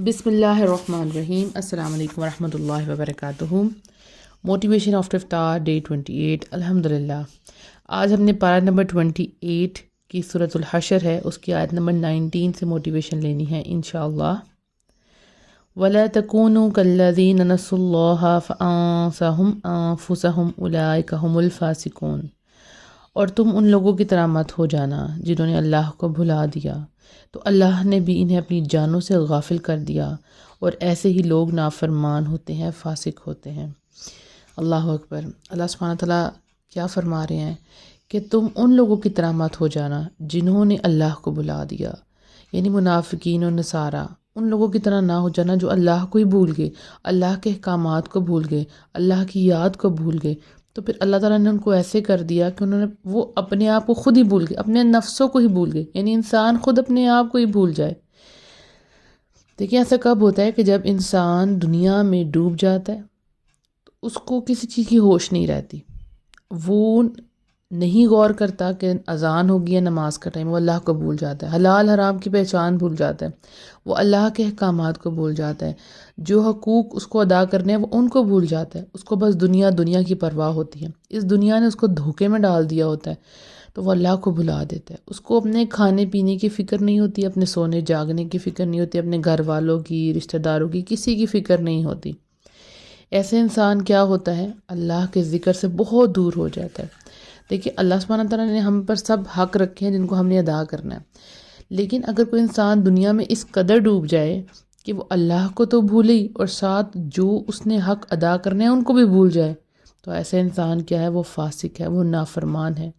بسم اللہ الرحمن الرحیم۔ السلام علیکم ورحمۃ اللہ وبرکاتہ۔ موٹیویشن آفٹر افطار ڈے 28۔ الحمدللہ آج ہم نے پارہ نمبر 28 کی سورۃ الحشر ہے، اس کی آیت نمبر 19 سے موٹیویشن لینی ہے انشاءاللہ۔ وَلَا تَكُونُوا كَالَّذِينَ نَسُوا اللَّهَ فَأَنسَاهُمْ أَنفُسَهُمْ أُولَٰئِكَ هُمُ الْفَاسِقُونَ۔ اور تم ان لوگوں کی طرح مت ہو جانا جنہوں نے اللہ کو بھلا دیا تو اللہ نے بھی انہیں اپنی جانوں سے غافل کر دیا، اور ایسے ہی لوگ نافرمان ہوتے ہیں، فاسق ہوتے ہیں۔ اللہ اکبر۔ اللہ سبحانہ تعالیٰ کیا فرما رہے ہیں کہ تم ان لوگوں کی طرح مت ہو جانا جنہوں نے اللہ کو بھلا دیا، یعنی منافقین اور نصارہ۔ ان لوگوں کی طرح نہ ہو جانا جو اللہ کو ہی بھول گئے، اللہ کے احکامات کو بھول گئے، اللہ کی یاد کو بھول گئے۔ تو پھر اللہ تعالیٰ نے ان کو ایسے کر دیا کہ وہ اپنے آپ کو خود ہی بھول گئے، اپنے نفسوں کو ہی بھول گئے، یعنی انسان خود اپنے آپ کو ہی بھول جائے۔ دیکھیں ایسا کب ہوتا ہے کہ جب انسان دنیا میں ڈوب جاتا ہے تو اس کو کسی چیز کی ہوش نہیں رہتی، وہ نہیں غور کرتا کہ اذان ہوگی یا نماز کا ٹائم، وہ اللہ کو بھول جاتا ہے، حلال حرام کی پہچان بھول جاتا ہے، وہ اللہ کے احکامات کو بھول جاتا ہے، جو حقوق اس کو ادا کرنے ہیں وہ ان کو بھول جاتا ہے، اس کو بس دنیا کی پرواہ ہوتی ہے۔ اس دنیا نے اس کو دھوکے میں ڈال دیا ہوتا ہے تو وہ اللہ کو بھلا دیتا ہے۔ اس کو اپنے کھانے پینے کی فکر نہیں ہوتی، اپنے سونے جاگنے کی فکر نہیں ہوتی، اپنے گھر والوں کی، رشتہ داروں کی، کسی کی فکر نہیں ہوتی۔ ایسے انسان کیا ہوتا ہے؟ اللہ کے ذکر سے بہت دور ہو جاتا ہے۔ دیکھیے اللہ سبحانہ تعالیٰ نے ہم پر سب حق رکھے ہیں جن کو ہم نے ادا کرنا ہے، لیکن اگر کوئی انسان دنیا میں اس قدر ڈوب جائے کہ وہ اللہ کو تو بھولے ہی اور ساتھ جو اس نے حق ادا کرنے ہیں ان کو بھی بھول جائے، تو ایسا انسان کیا ہے؟ وہ فاسق ہے، وہ نافرمان ہے۔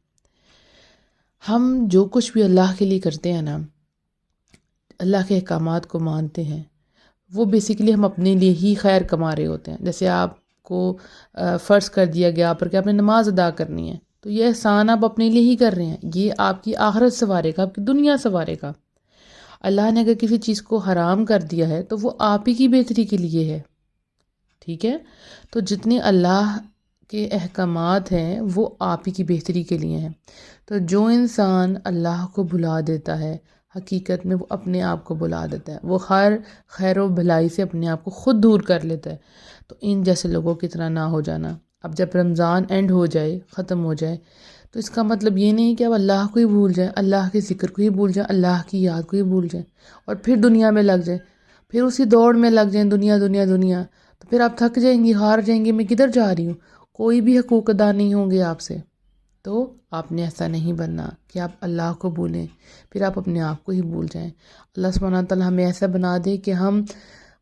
ہم جو کچھ بھی اللہ کے لیے کرتے ہیں نا، اللہ کے احکامات کو مانتے ہیں، وہ بیسیکلی ہم اپنے لیے ہی خیر کما رہے ہوتے ہیں۔ جیسے آپ کو فرض کر دیا گیا پر کہ آپ نے نماز ادا کرنی ہے، تو یہ احسان آپ اپنے لیے ہی کر رہے ہیں، یہ آپ کی آخرت سنوارے گا، آپ کی دنیا سنوارے گا۔ اللہ نے اگر کسی چیز کو حرام کر دیا ہے تو وہ آپ ہی کی بہتری کے لیے ہے، ٹھیک ہے؟ تو جتنے اللہ کے احکامات ہیں وہ آپ ہی کی بہتری کے لیے ہیں۔ تو جو انسان اللہ کو بھلا دیتا ہے حقیقت میں وہ اپنے آپ کو بھلا دیتا ہے، وہ ہر خیر و بھلائی سے اپنے آپ کو خود دور کر لیتا ہے۔ تو ان جیسے لوگوں کی طرح نہ ہو جانا۔ اب جب رمضان اینڈ ہو جائے، ختم ہو جائے، تو اس کا مطلب یہ نہیں کہ اب اللہ کو ہی بھول جائیں، اللہ کے ذکر کو ہی بھول جائیں، اللہ کی یاد کو ہی بھول جائیں اور پھر دنیا میں لگ جائیں، پھر اسی دوڑ میں لگ جائیں، دنیا دنیا دنیا۔ تو پھر آپ تھک جائیں گی، ہار جائیں گے، میں کدھر جا رہی ہوں، کوئی بھی حقوق ادا نہیں ہوں گے آپ سے۔ تو آپ نے ایسا نہیں بننا کہ آپ اللہ کو بھولیں، پھر آپ اپنے آپ کو ہی بھول جائیں۔ اللہ سبحانہ تعالیٰ ہمیں ایسا بنا دے کہ ہم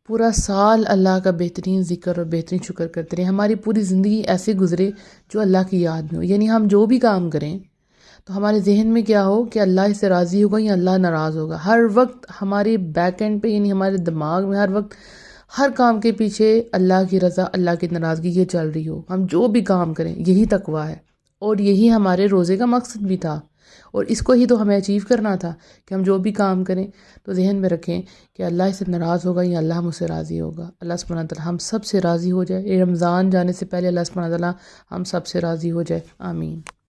پورا سال اللہ کا بہترین ذکر اور بہترین شکر کرتے رہیں، ہماری پوری زندگی ایسے گزرے جو اللہ کی یاد میں ہو، یعنی ہم جو بھی کام کریں تو ہمارے ذہن میں کیا ہو کہ اللہ اس سے راضی ہوگا یا اللہ ناراض ہوگا۔ ہر وقت ہمارے بیک اینڈ پہ، یعنی ہمارے دماغ میں ہر وقت ہر کام کے پیچھے اللہ کی رضا، اللہ کی ناراضگی یہ چل رہی ہو۔ ہم جو بھی کام کریں یہی تقویٰ ہے، اور یہی ہمارے روزے کا مقصد بھی تھا، اور اس کو ہی تو ہمیں اچیو کرنا تھا کہ ہم جو بھی کام کریں تو ذہن میں رکھیں کہ اللہ اس سے ناراض ہوگا یا اللہ مجھ سے راضی ہوگا۔ اللہ سبحانہ تعالیٰ ہم سب سے راضی ہو جائے، یہ رمضان جانے سے پہلے اللہ سبحانہ تعالیٰ ہم سب سے راضی ہو جائے، آمین۔